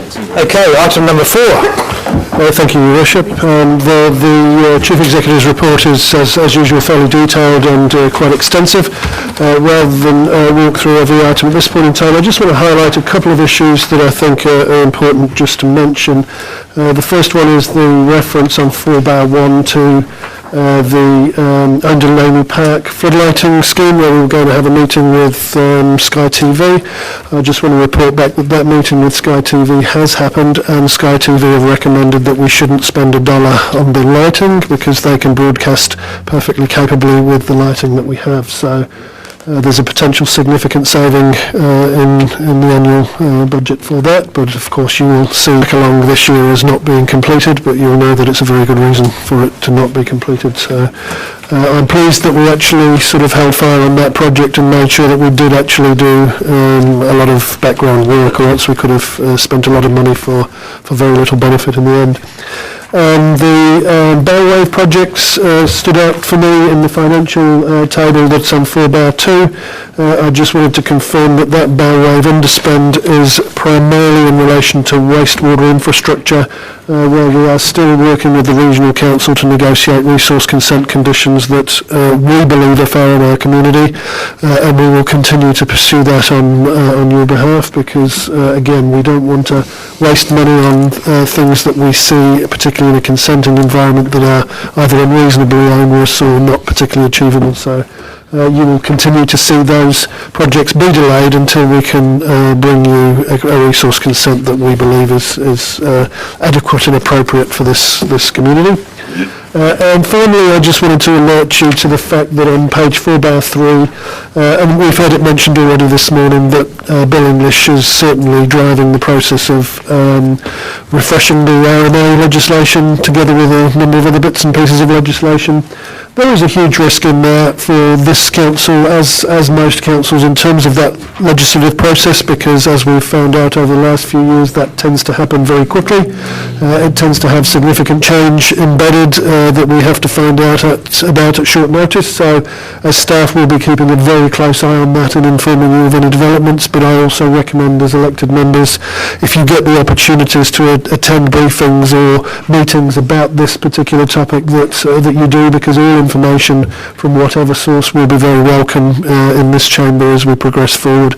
Okay, item number 4. Thank you, Your Worship. The Chief Executive's report is, as usual, fairly detailed and quite extensive. Rather than walk through every item at this point in time, I just want to highlight a couple of issues that I think are important just to mention. The first one is the reference on 4-1 to the Oundle Park floodlighting scheme, where we were going to have a meeting with Sky TV. I just want to report back that that meeting with Sky TV has happened, and Sky TV have recommended that we shouldn't spend $1 on the lighting because they can broadcast perfectly capably with the lighting that we have. So there's a potential significant saving in the annual budget for that, but of course you will see along this year as not being completed, but you'll know that it's a very good reason for it to not be completed. So I'm pleased that we actually sort of held fire on that project and made sure that we did actually do a lot of background work, or else we could have spent a lot of money for very little benefit in the end. The bow wave projects stood out for me in the financial table that's on 4-2. I just wanted to confirm that that bow wave underspend is primarily in relation to wastewater infrastructure, where we are still working with the Regional Council to negotiate resource consent conditions that we believe are fair in our community, and we will continue to pursue that on your behalf, because again, we don't want to waste money on things that we see, particularly in a consenting environment, that are either unreasonably onerous or not particularly achievable. So you will continue to see those projects be delayed until we can bring you a resource consent that we believe is adequate and appropriate for this community. And finally, I just wanted to alert you to the fact that on page 4-3, and we've heard it mentioned already this morning, that Bill English is certainly driving the process of refreshing the RNA legislation together with a number of other bits and pieces of legislation. There is a huge risk in there for this council, as most councils, in terms of that legislative process, because as we've found out over the last few years, that tends to happen very quickly. It tends to have significant change embedded that we have to find out about at short notice. So as staff, we'll be keeping a very close eye on that and informing you of any developments. But I also recommend, as elected members, if you get the opportunities to attend briefings or meetings about this particular topic, that you do, because all information from whatever source will be very welcome in this chamber as we progress forward.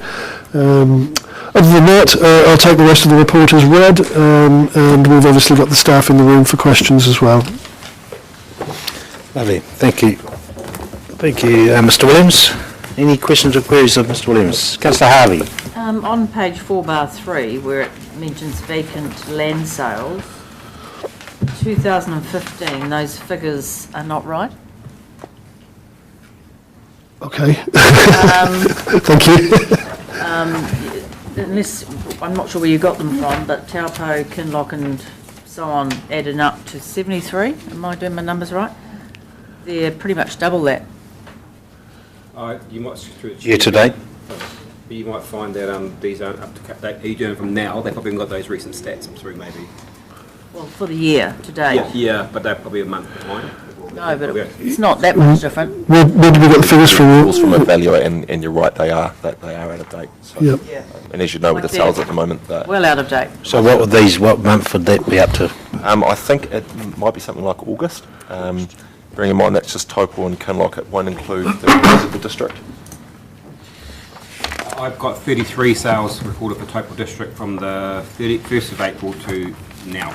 Other than that, I'll take the rest of the report as read, and we've obviously got the staff in the room for questions as well. Lovely, thank you. Thank you, Mr Williams. Any questions or queries of Mr Williams? Councillor Harvey. On page 4-3, where it mentions vacant land sales, 2015, those figures are not right. Okay. Thank you. Unless, I'm not sure where you got them from, but Taupo, Kinloch and so on added up to 73. Am I doing my numbers right? They're pretty much double that. You might switch through Year to date? You might find that these aren't up to date. Are you doing from now? They probably haven't got those recent stats through, maybe. Well, for the year to date. Yeah, but they're probably a month behind. No, but it's not that much different. Where did we get the figures from? From Evaluate, and you're right, they are out of date. So, yep. Yeah. And as you know, with the sales at the moment, Well out of date. So what month would that be up to? I think it might be something like August. Bearing in mind that's just Taupo and Kinloch, it won't include the rest of the district. I've got 33 sales recorded for Taupo District from the 1st of April to now.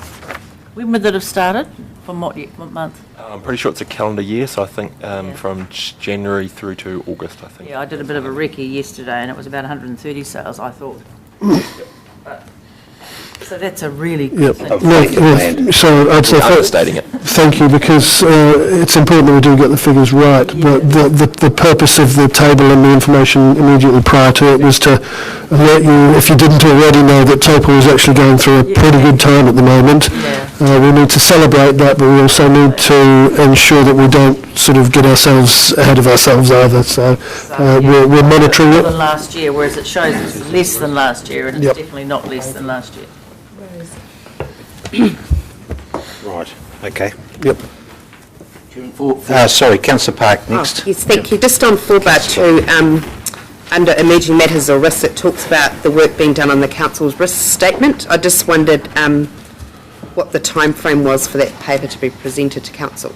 When would that have started? From what month? I'm pretty sure it's a calendar year, so I think from January through to August, I think. Yeah, I did a bit of a recce yesterday and it was about 130 sales, I thought. So that's a really good thing. So I'd say understating it. Thank you, because it's important that we do get the figures right. But the purpose of the table and the information immediately prior to it was to alert you, if you didn't already know, that Taupo is actually going through a pretty good time at the moment. Yeah. We need to celebrate that, but we also need to ensure that we don't sort of get ourselves ahead of ourselves either. So we're monitoring it. More than last year, whereas it shows it's less than last year, and it's Yep. definitely not less than last year. Right, okay. Yep. Sorry, Councillor Park next. Yes, thank you. Just on 4-2, under emerging matters or risks, it talks about the work being done on the council's risk statement. I just wondered what the time frame was for that paper to be presented to council.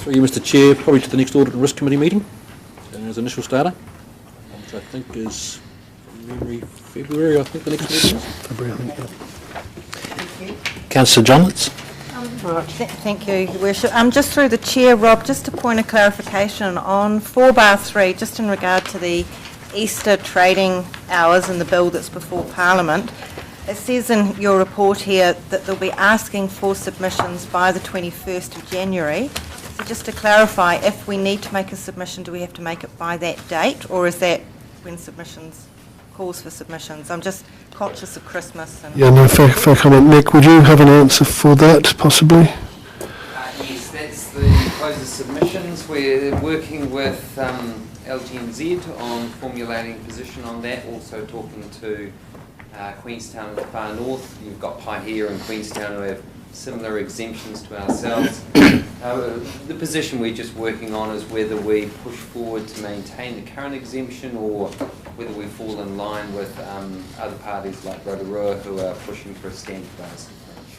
Through you, Mr Chair, probably to the next Audit and Risk Committee meeting as initial starter, which I think is February, I think the next meeting is. February, I think. Councillor Johnitz? Thank you, Your Worship. Just through the Chair, Rob, just a point of clarification on 4(3), just in regard to the Easter trading hours and the bill that's before Parliament. It says in your report here that they'll be asking for submissions by the 21st of January. So just to clarify, if we need to make a submission, do we have to make it by that date, or is that when submissions, calls for submissions? I'm just conscious of Christmas. And Yeah, no, fair comment. Nick, would you have an answer for that, possibly? Yes, that's the close of submissions. We're working with LGNZ on formulating a position on that, also talking to Queenstown and the far north. You've got hiahia in Queenstown who have similar exemptions to ourselves. The position we're just working on is whether we push forward to maintain the current exemption or whether we fall in line with other parties like Rotorua who are pushing for a standardised approach.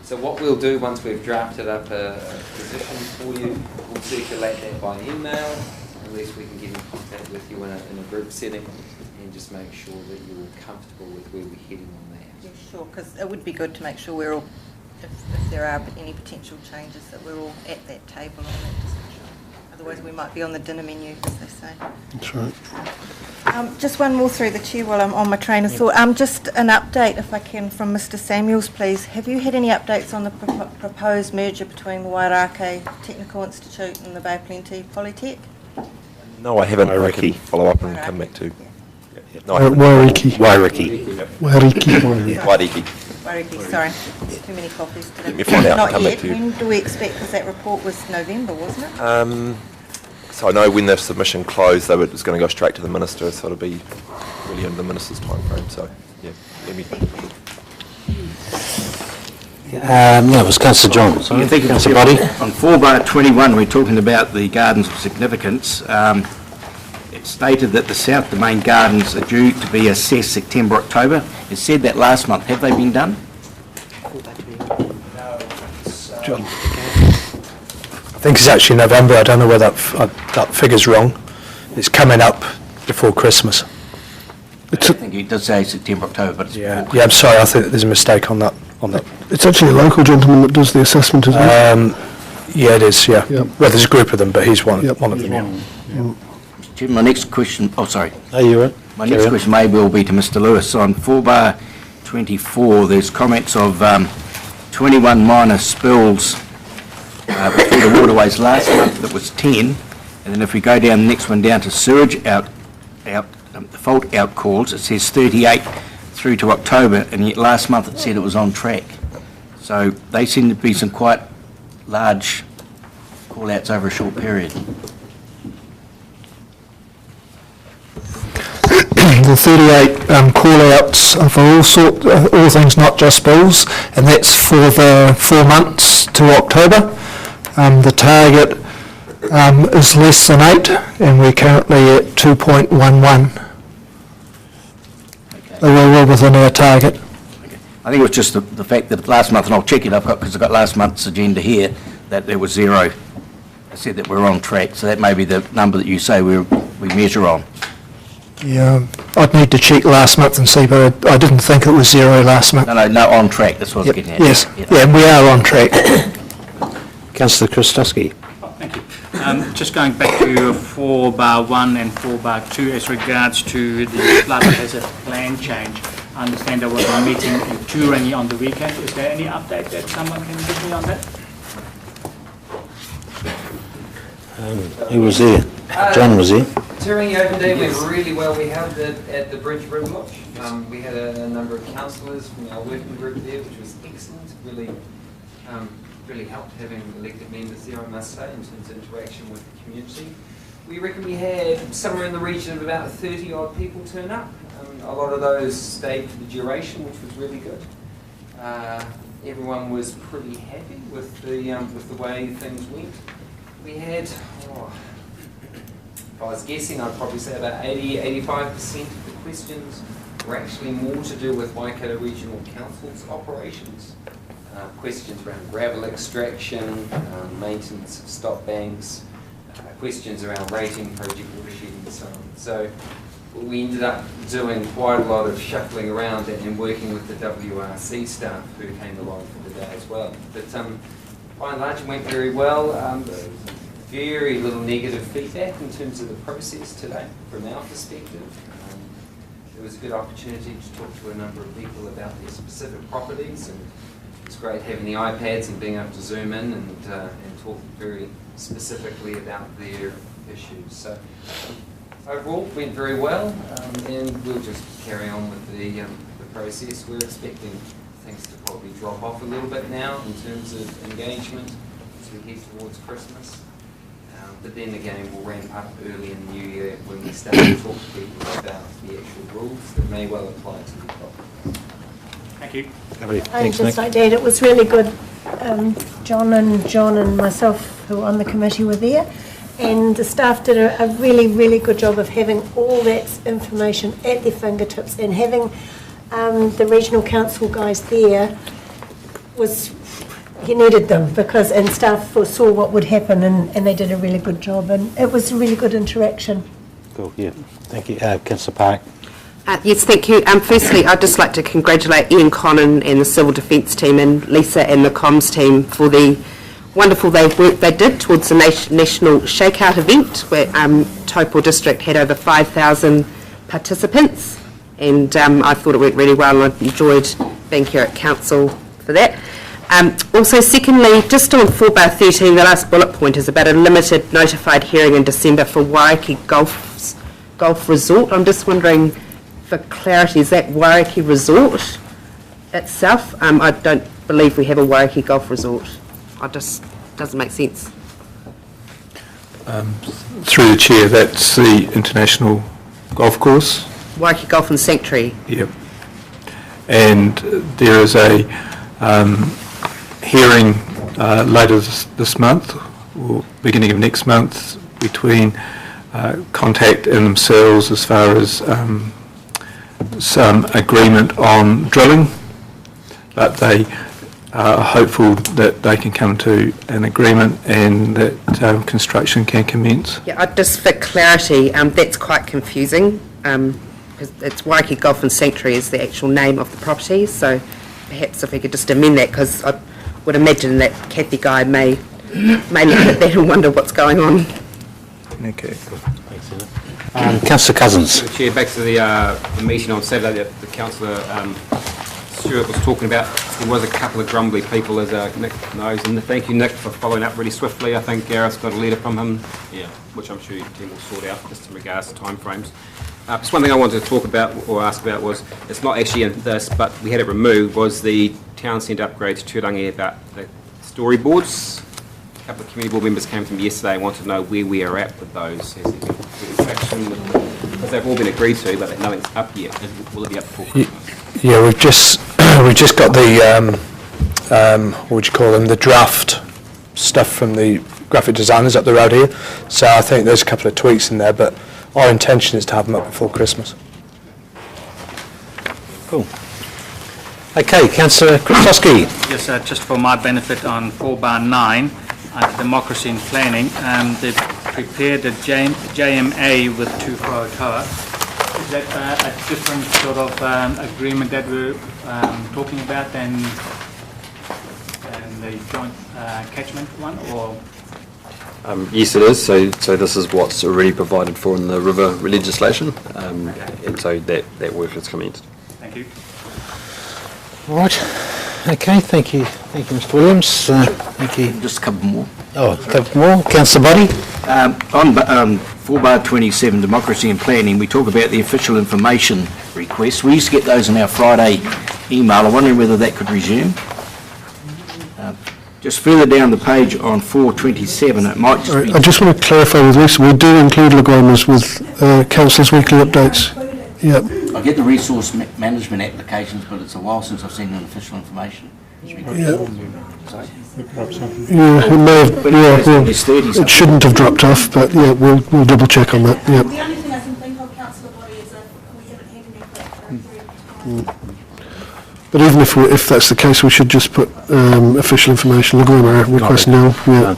So what we'll do once we've drafted up a position for you, we'll circulate that by email. At least we can get in contact with you in a group setting and just make sure that you're comfortable with where we're heading on that. yeah, sure, because it would be good to make sure we're all, if there are any potential changes, that we're all at that table on that discussion. Otherwise, we might be on the dinner menu, as they say. That's right. Just one more through the Chair while I'm on my train of thought. Just an update, if I can, from Mr Samuels, please. Have you had any updates on the proposed merger between the Wairakei Technical Institute and the Bay of Plenty Polytech? No, I haven't. I Wairiki. can follow up and come back to. Yeah. No, I haven't. Wairiki. Wairiki. Wairiki. Wairiki. Sorry, too many coffees today. Let me find out and Not come yet. back to you. When do we expect, because that report was November, wasn't it? So I know when the submission closed, though, it was going to go straight to the minister, so it'll be really in the minister's time frame. So, yeah, let me. That was Councillor John. Sorry. Thank you, Councillor Buddy. On 4(21), we're talking about the gardens of significance. It stated that the South Domain gardens are due to be assessed September, October. It said that last month. Have they been done? John. I think it's actually November. I don't know whether that figure's wrong. It's coming up before Christmas. I think it does say September, October, but it's Yeah, I'm sorry. I think there's a mistake on that. It's actually a local gentleman that does the assessment as well. Yeah, it is. Yeah. Yep. Well, there's a group of them, but he's one of them. Yeah. Mr. Chairman, my next question, sorry. Are you right? My next question may well be to Mr. Lewis. On 4(24), there's comments of 21 minor spills through the waterways last month. That was 10, and then if we go down the next one down to sewage fault out calls, it says 38 through to October, and yet last month it said it was on track. So they seem to be some quite large call-outs over a short period. The 38 call-outs are for all things, not just spills, and that's for the 4 months to October. The target is less than 8, and we're currently at 2.11. So we're well within our target. I think it was just the fact that last month, and I'll check it up because I've got last month's agenda here, that there was 0. I said that we're on track, so that may be the number that you say we measure on. Yeah, I'd need to check last month and see, but I didn't think it was 0 last month. No, on track, that's what I was getting at. Yes, yeah, and we are on track. Councillor Christowski. Thank you. Just going back to 4(1) and 4(2) as regards to the flood hazard plan change. I understand there was a meeting in Turangi on the weekend. Is there any update that someone can give me on that? Who was there? John was there. Turangi Open Day went really well. We held it at the Bridge River Lodge. We had a number of councillors from our working group there, which was excellent. Really helped having elected members there, I must say, in terms of interaction with the community. We reckon we had somewhere in the region of about 30 odd people turn up. A lot of those stayed for the duration, which was really good. Everyone was pretty happy with the way things went. We had, if I was guessing, I'd probably say about 85% of the questions were actually more to do with Waikato Regional Council's operations. Questions around gravel extraction, maintenance of stop banks, questions around rating, project watershed and so on. So we ended up doing quite a lot of shuffling around and working with the WRC staff who came along for the day as well. But by and large it went very well. Very little negative feedback in terms of the process today from our perspective. It was a good opportunity to talk to a number of people about their specific properties, and it's great having the iPads and being able to zoom in and talk very specifically about their issues. So overall, it went very well, and we'll just carry on with the process. We're expecting things to probably drop off a little bit now in terms of engagement as we head towards Christmas. But then again, we'll ramp up early in the new year when we start to talk to people about the actual rules that may well apply to the property. Thank you. Thanks, Nick. Just like that, it was really good. John and myself, who were on the committee, were there, and the staff did a really, really good job of having all that information at their fingertips, and having the regional council guys there was, you needed them, because, and staff foresaw what would happen, and they did a really good job, and it was a really good interaction. Cool, yeah. Thank you. Councillor Park. Yes, thank you. Firstly, I'd just like to congratulate Ian Connon and the Civil Defence team and Lisa and the comms team for the wonderful work they did towards the national shakeout event, where Taupo District had over 5,000 participants, and I thought it went really well, and I enjoyed being here at Council for that. Also, secondly, just on 4/13, the last bullet point is about a limited notified hearing in December for Wairiki Golf Resort. I'm just wondering, for clarity, is that Wairiki Resort itself? I don't believe we have a Wairiki Golf Resort. Doesn't make sense. Through the chair, that's the international golf course. Wairiki Golf and Sanctuary. Yep. And there is a hearing later this month, or beginning of next month, between Contact and themselves as far as some agreement on drilling, but they are hopeful that they can come to an agreement and that construction can commence. Yeah, just for clarity, that's quite confusing, because it's Wairiki Golf and Sanctuary is the actual name of the property, so perhaps if we could just amend that, because I would imagine that Kathy Guy may look at that and wonder what's going on. Okay. Councillor Cousins. Chair, back to the meeting on Saturday that the Councillor Stewart was talking about. There was a couple of grumbly people, as Nick knows, and thank you, Nick, for following up really swiftly. I think Gareth's got a letter from him, which I'm sure your team will sort out, just in regards to timeframes. Just one thing I wanted to talk about or ask about was, it's not actually in this, but we had it removed, was the town centre upgrade to Turangi about the storyboards. A couple of community board members came to me yesterday and wanted to know where we are at with those. Has there been traction with them? Because they've all been agreed to, but nothing's up yet. Will it be up before Christmas? Yeah, we've just got the what would you call them? The draft stuff from the graphic designers up the road here. So I think there's a couple of tweaks in there, but our intention is to have them up before Christmas. Cool. Okay, Councillor Krzyzewski. Yes, just for my benefit on 4/9, democracy and planning, they've prepared a JMA with two toa. Is that a different sort of agreement that we're talking about than the joint catchment one, or? Yes, it is. So this is what's already provided for in the river legislation, and so that work has commenced. Thank you. All right. Okay, thank you. Thank you, Mr Williams. Thank you. Just a couple more. Oh, a couple more. Councillor Boddy. On 4/27, democracy and planning, we talk about the official information requests. We used to get those in our Friday email. I'm wondering whether that could resume. Just further down the page on 4/27, it might just be... I just want to clarify with Lisa, we do include Laguanas with Council's weekly updates. Yeah. I get the resource management applications, but it's a while since I've seen an official information. Yeah, it may have, well, it shouldn't have dropped off, but yeah, we'll double check on that, yeah. The only thing I can think of, councillor Body, is that we haven't had any But even if that's the case, we should just put official information, logo on our request now, yeah.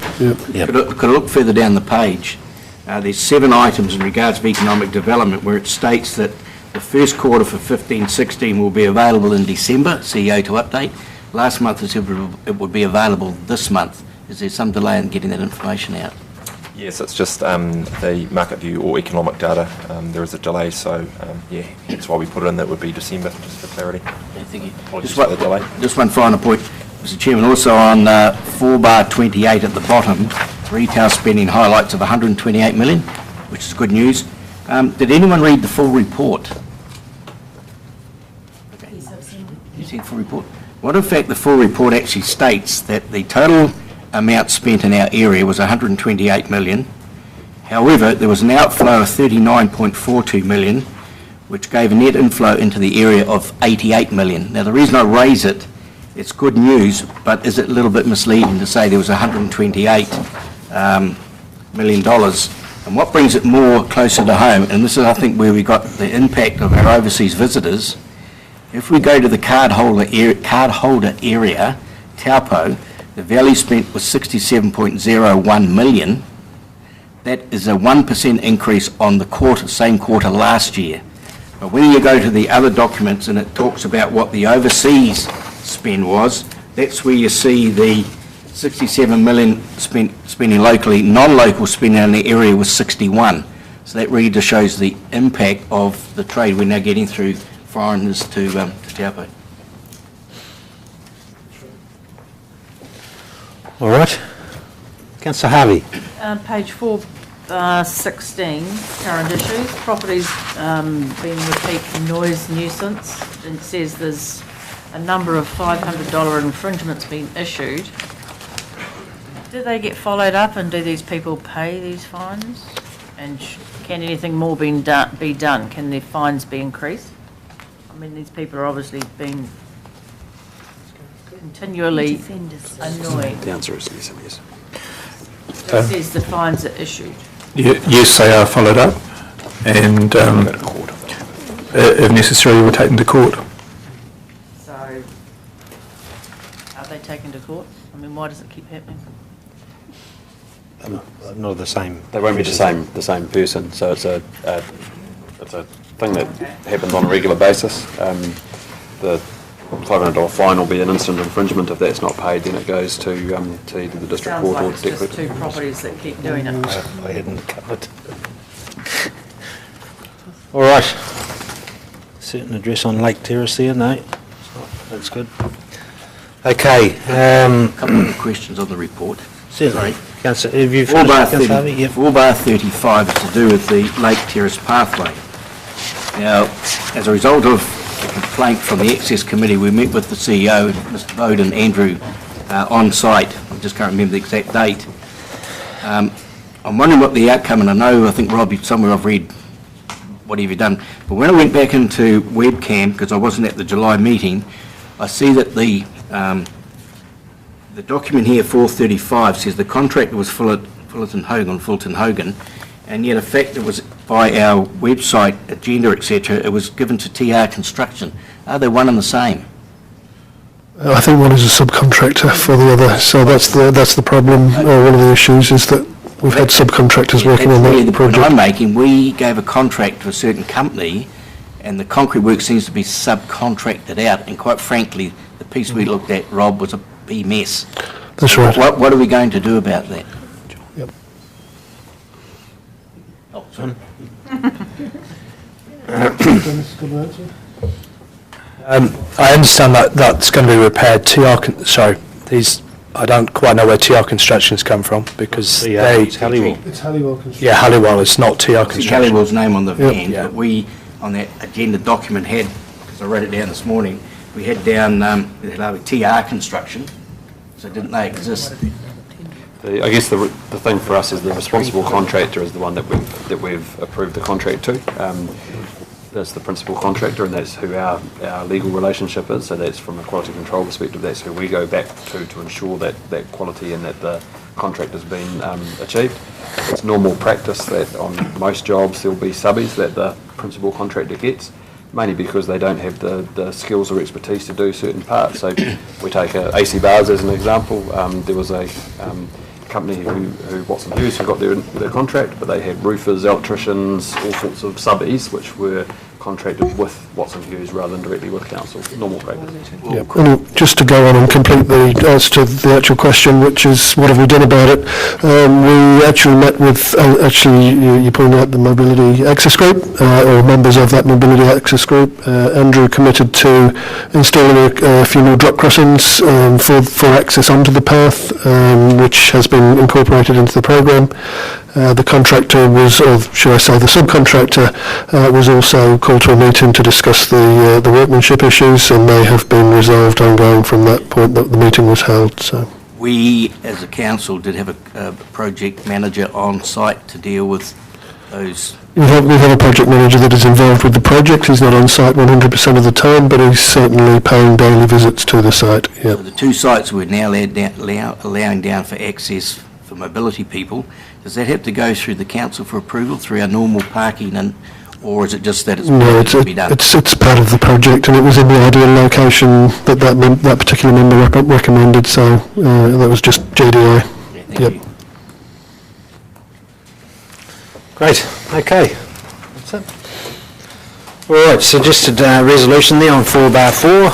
Could I look further down the page? There's 7 items in regards of economic development where it states that the first quarter for 15-16 will be available in December, CEO to update. Last month it said it would be available this month. Is there some delay in getting that information out? Yes, it's just the market view or economic data. There is a delay, so yeah, that's why we put it in that would be December, just for clarity. Yeah, thank you. Apologies for the delay. Just one final point, Mr Chairman, also on 4 bar 28 at the bottom, retail spending highlights of 128 million, which is good news. Did anyone read the full report? Okay. You see the full report? Well, in fact, the full report actually states that the total amount spent in our area was 128 million. However, there was an outflow of 39.42 million, which gave a net inflow into the area of 88 million. Now, the reason I raise it, it's good news, but is it a little bit misleading to say there was 128 million dollars? And what brings it more closer to home, and this is, I think, where we got the impact of our overseas visitors. If we go to the cardholder area, Taupo, the value spent was 67.01 million. That is a 1% increase on the same quarter last year. But when you go to the other documents and it talks about what the overseas spend was, that's where you see the 67 million spending locally. Non-local spending in the area was 61. So that really just shows the impact of the trade we're now getting through foreigners to Taupo. All right. Councillor Harvey. Page 4, 16, current issues. Properties being repeat noise nuisance. It says there's a number of $500 infringements being issued. Do they get followed up, and do these people pay these fines? And can anything more be done? Can their fines be increased? I mean, these people are obviously being continually annoyed. The answer is yes and yes. It says the fines are issued. Yes, they are followed up, and if necessary, we'll take them to court. So, are they taken to court? I mean, why does it keep happening? Not the same. They won't be the same person, so it's a thing that happens on a regular basis. The $500 fine will be an instant infringement. If that's not paid, then it goes to either the district court or it's just 2 properties that keep doing it. I hadn't covered. All right. Certain address on Lake Terrace there, no? That's good. Okay. A couple of questions on the report. Certainly. Councillor, have you 4 bar finished, Councillor Harvey? Yep. 4 bar 35 is to do with the Lake Terrace pathway. Now, as a result of a complaint from the Access Committee, we met with the CEO, Mr. Bowden, Andrew, on site. I just can't remember the exact date. I'm wondering what the outcome, and I think, Rob, somewhere I've read what have you done, but when I went back into webcam, because I wasn't at the July meeting, I see that the document here, 435, says the contractor was Fullerton Hogan, and yet in fact it was by our website, agenda, etc., it was given to TR Construction. Are they one and the same? I think one is a subcontractor for the other, so that's the problem, one of the issues is that we've had subcontractors working on the project. point I'm making, we gave a contract to a certain company, and the concrete work seems to be subcontracted out, and quite frankly, the piece we looked at, Rob, was a mess. That's right. What are we going to do about that? Yep. Oh, sorry. I understand that that's going to be repaired. I don't quite know where TR Construction's come from, because it's Halliwell. It's Halliwell Construction. Yeah, Halliwell, it's not TR See Construction. Halliwell's name on the van, Yeah. but we, on that agenda document, had, because I wrote it down this morning, we had down TR Construction, so didn't they exist? I guess the thing for us is the responsible contractor is the one that we've approved the contract to. the principal contractor, and that's who our legal relationship is. So that's from a quality control perspective, that's who we go back to ensure that quality and that the contract has been achieved. It's normal practice that on most jobs there'll be subbies that the principal contractor gets, mainly because they don't have the skills or expertise to do certain parts. So we take AC Bars as an example. There was a company who Watson Hughes, who got their contract, but they had roofers, electricians, all sorts of subbies which were contracted with Watson Hughes rather than directly with council. Normal practice. Yeah. And just to go on and complete the answer to the actual question, which is what have we done about it? We actually met with, you pointed out the Mobility Access Group, or members of that Mobility Access Group. Andrew committed to installing a few more drop crossings for access onto the path, which has been incorporated into the programme. The contractor was, or should I say the subcontractor, was also called to a meeting to discuss the workmanship issues, and they have been resolved ongoing from that point that the meeting was held. So We, as a council, did have a project manager on site to deal with those. we have a project manager that is involved with the project. He's not on site 100% of the time, but he's certainly paying daily visits to the site. Yeah. So the two sites we're now allowing down for access for mobility people, does that have to go through the council for approval through our normal parking, or is it just that it's to be done? It's part of the project, and it was in the ideal location that particular member recommended, so that was just JDI. Yeah, thank you. Great, okay. That's it. All right, suggested resolution there on 4/4.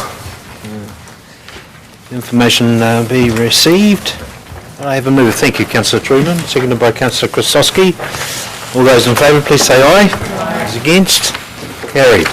Information be received. I have a move. Thank you, Councillor Trewavas, seconded by Councillor Krasowski. All those in favour, please say aye. Those against? Carried.